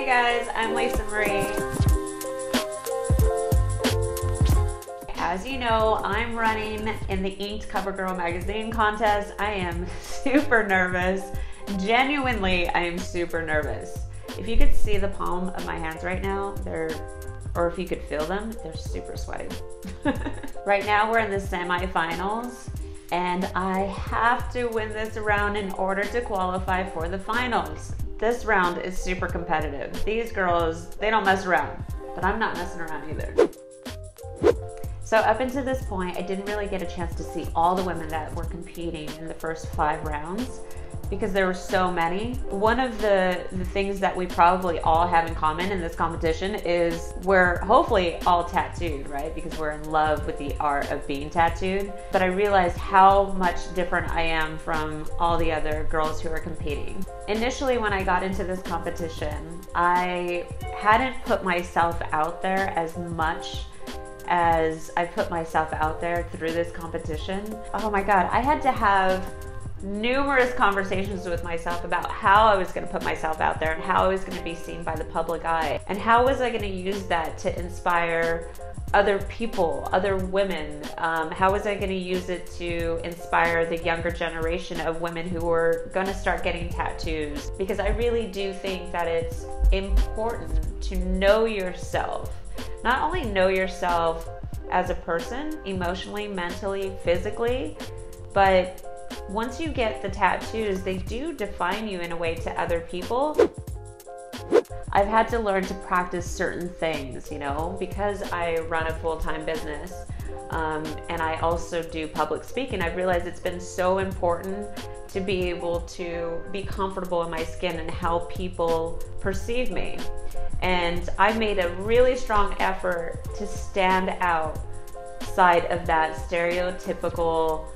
Hey guys, I'm Lisa Marie. As you know, I'm running in the Inked Cover Girl magazine contest. I am super nervous. Genuinely, I am super nervous. If you could see the palm of my hands right now, or if you could feel them, they're super sweaty. Right now we're in the semifinals, and I have to win this round in order to qualify for the finals. This round is super competitive. These girls, they don't mess around, but I'm not messing around either. So up until this point, I didn't really get a chance to see all the women that were competing in the first 5 rounds because there were so many. One of the things that we probably all have in common in this competition is we're hopefully all tattooed, right? Because we're in love with the art of being tattooed. But I realized how much different I am from all the other girls who are competing. Initially, when I got into this competition, I hadn't put myself out there as much as I put myself out there through this competition. Oh my God, I had to have numerous conversations with myself about how I was going to put myself out there and how I was going to be seen by the public eye, and how was I going to use that to inspire other people, other women. How was I going to use it to inspire the younger generation of women who were going to start getting tattoos? Because I really do think that it's important to know yourself. Not only know yourself as a person, emotionally, mentally, physically, but once you get the tattoos, they do define you in a way to other people. I've had to learn to practice certain things, you know, because I run a full-time business and I also do public speaking. I've realized it's been so important to be able to be comfortable in my skin and how people perceive me. And I made a really strong effort to stand outside of that stereotypical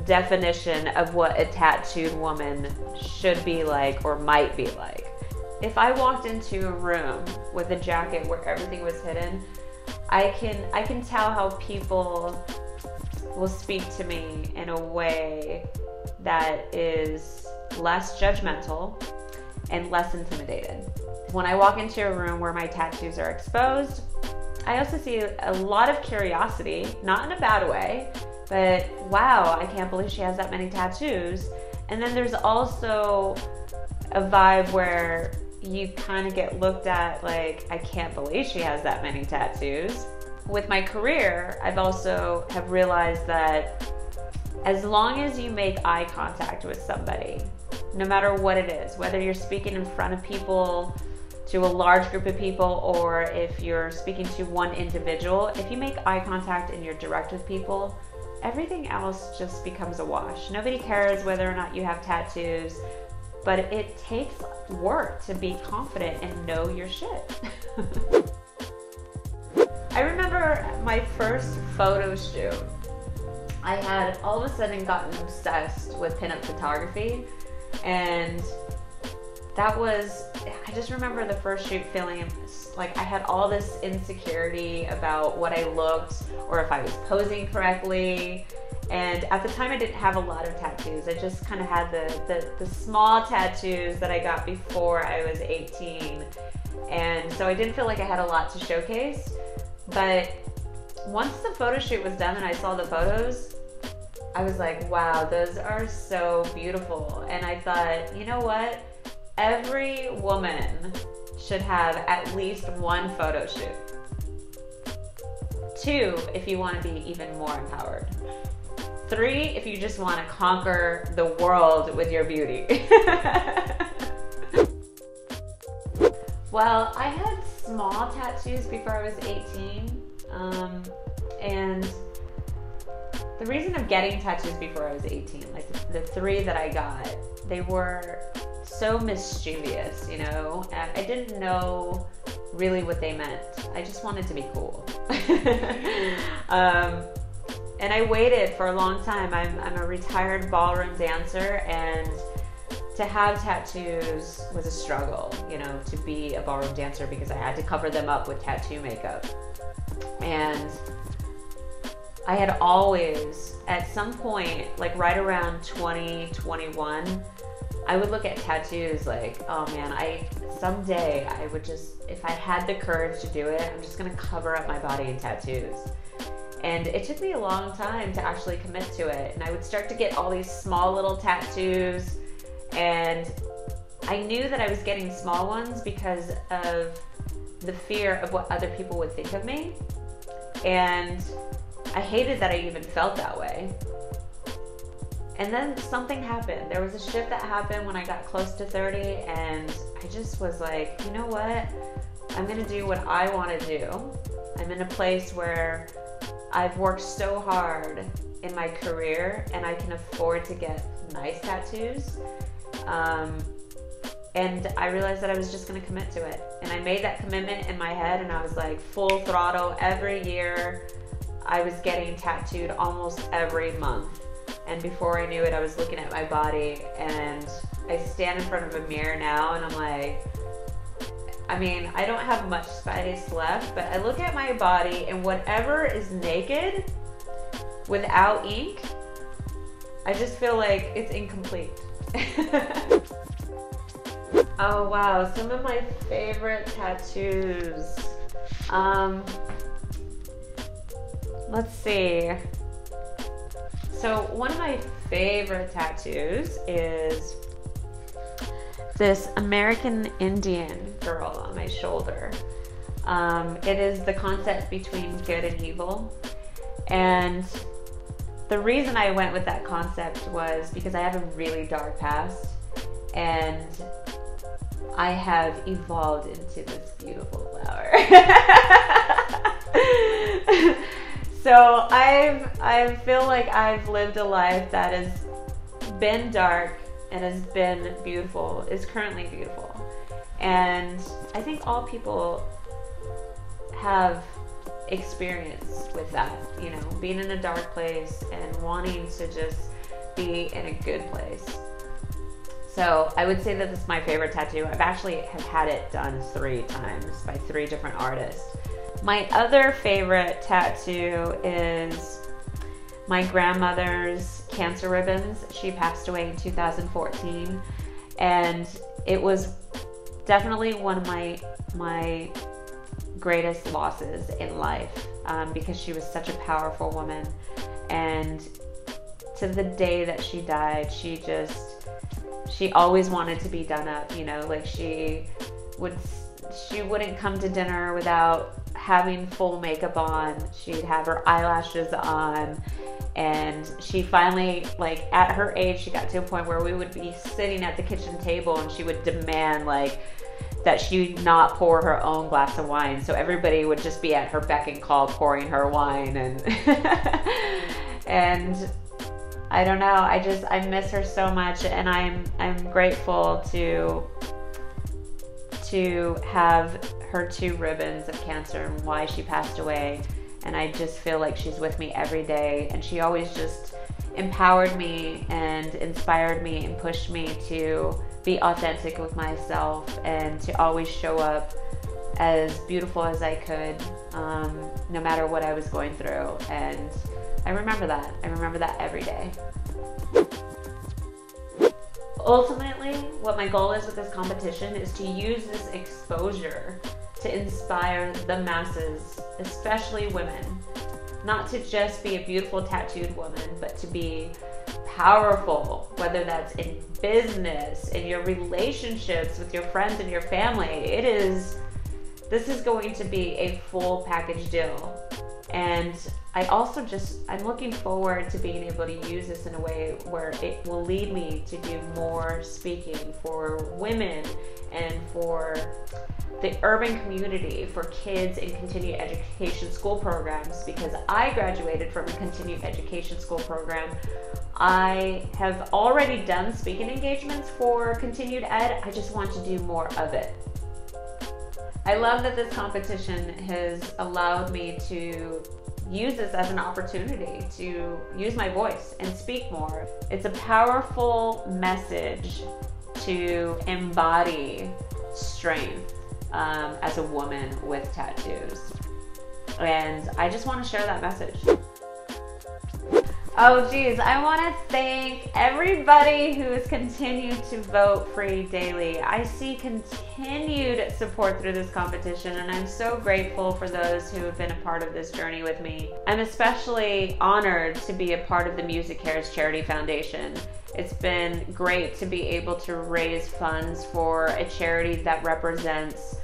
definition of what a tattooed woman should be like or might be like. If I walked into a room with a jacket where everything was hidden, I can tell how people will speak to me in a way that is less judgmental and less intimidated. When I walk into a room where my tattoos are exposed, I also see a lot of curiosity, not in a bad way, but wow, I can't believe she has that many tattoos. And then there's also a vibe where you kind of get looked at like, I can't believe she has that many tattoos. With my career, I've also have realized that as long as you make eye contact with somebody, no matter what it is, whether you're speaking in front of people, to a large group of people, or if you're speaking to one individual, if you make eye contact and you're direct with people, everything else just becomes a wash. Nobody cares whether or not you have tattoos, but it takes work to be confident and know your shit. I remember my first photo shoot. I had all of a sudden gotten obsessed with pinup photography, and that was, I just remember the first shoot feeling like I had all this insecurity about what I looked or if I was posing correctly. And at the time I didn't have a lot of tattoos. I just kind of had the small tattoos that I got before I was 18. And so I didn't feel like I had a lot to showcase. But once the photo shoot was done and I saw the photos, I was like, wow, those are so beautiful. And I thought, you know what? Every woman should have at least one photo shoot. 2, if you want to be even more empowered. 3, if you just want to conquer the world with your beauty. Well, I had small tattoos before I was 18. And the reason of getting tattoos before I was 18, like the 3 that I got, they were so mischievous, you know. I didn't know really what they meant. I just wanted to be cool. And I waited for a long time. I'm a retired ballroom dancer, and to have tattoos was a struggle, you know, to be a ballroom dancer, because I had to cover them up with tattoo makeup. And I had always, at some point, like right around 2021, I would look at tattoos like, oh man, someday I would just, if I had the courage to do it, I'm just gonna cover up my body in tattoos. And it took me a long time to actually commit to it. And I would start to get all these small little tattoos, and I knew that I was getting small ones because of the fear of what other people would think of me. And I hated that I even felt that way. And then something happened. There was a shift that happened when I got close to 30, and I just was like, you know what? I'm gonna do what I wanna do. I'm in a place where I've worked so hard in my career and I can afford to get nice tattoos. And I realized that I was just gonna commit to it. And I made that commitment in my head, and I was like full throttle. Every year I was getting tattooed almost every month. And before I knew it, I was looking at my body, and I stand in front of a mirror now and I'm like, I mean, I don't have much space left, but I look at my body, and whatever is naked without ink, I just feel like it's incomplete. Oh wow, some of my favorite tattoos. Let's see. So one of my favorite tattoos is this American Indian girl on my shoulder. It is the concept between good and evil. And the reason I went with that concept was because I have a really dark past, and I have evolved into this beautiful flower. So I feel like I've lived a life that has been dark and has been beautiful, is currently beautiful. And I think all people have experience with that, you know, being in a dark place and wanting to just be in a good place. So I would say that this is my favorite tattoo. I've actually have had it done 3 times by 3 different artists. My other favorite tattoo is my grandmother's cancer ribbons. She passed away in 2014, and it was definitely one of my greatest losses in life, because she was such a powerful woman. And to the day that she died, she always wanted to be done up, you know, like she wouldn't come to dinner without having full makeup on. She'd have her eyelashes on, and she finally, like at her age, she got to a point where we would be sitting at the kitchen table and she would demand like that she not pour her own glass of wine, so everybody would just be at her beck and call pouring her wine. And and I don't know, I miss her so much, and I'm grateful to have her 2 ribbons of cancer and why she passed away. And I just feel like she's with me every day, and she always just empowered me and inspired me and pushed me to be authentic with myself and to always show up as beautiful as I could, no matter what I was going through. And I remember that every day. Ultimately, what my goal is with this competition is to use this exposure to inspire the masses, especially women. Not to just be a beautiful tattooed woman, but to be powerful, whether that's in business, in your relationships with your friends and your family. This is going to be a full package deal. And I'm looking forward to being able to use this in a way where it will lead me to do more speaking for women and for the urban community, for kids in continued education school programs, because I graduated from a continued education school program. I have already done speaking engagements for continued ed. I just want to do more of it. I love that this competition has allowed me to use this as an opportunity to use my voice and speak more. It's a powerful message to embody strength as a woman with tattoos. And I just want to share that message. Oh geez, I want to thank everybody who has continued to vote free daily. I see continued support through this competition, and I'm so grateful for those who have been a part of this journey with me. I'm especially honored to be a part of the Music Cares Charity Foundation. It's been great to be able to raise funds for a charity that represents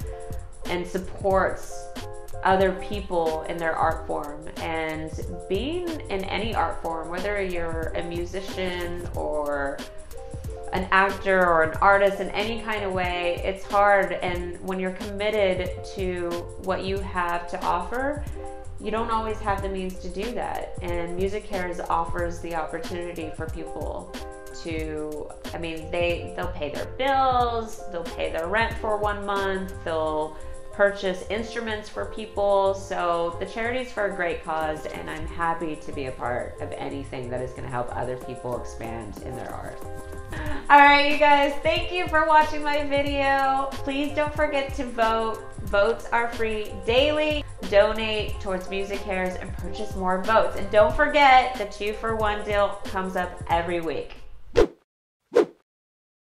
and supports other people in their art form. And being in any art form, whether you're a musician or an actor or an artist in any kind of way, it's hard. And when you're committed to what you have to offer, you don't always have the means to do that. And Music Cares offers the opportunity for people to, I mean, they'll pay their bills, they'll pay their rent for 1 month, they'll purchase instruments for people. So the charity's for a great cause, and I'm happy to be a part of anything that is going to help other people expand in their art. All right, you guys, thank you for watching my video. Please don't forget to vote. Votes are free daily. Donate towards Music Cares and purchase more votes. And don't forget, the 2-for-1 deal comes up every week.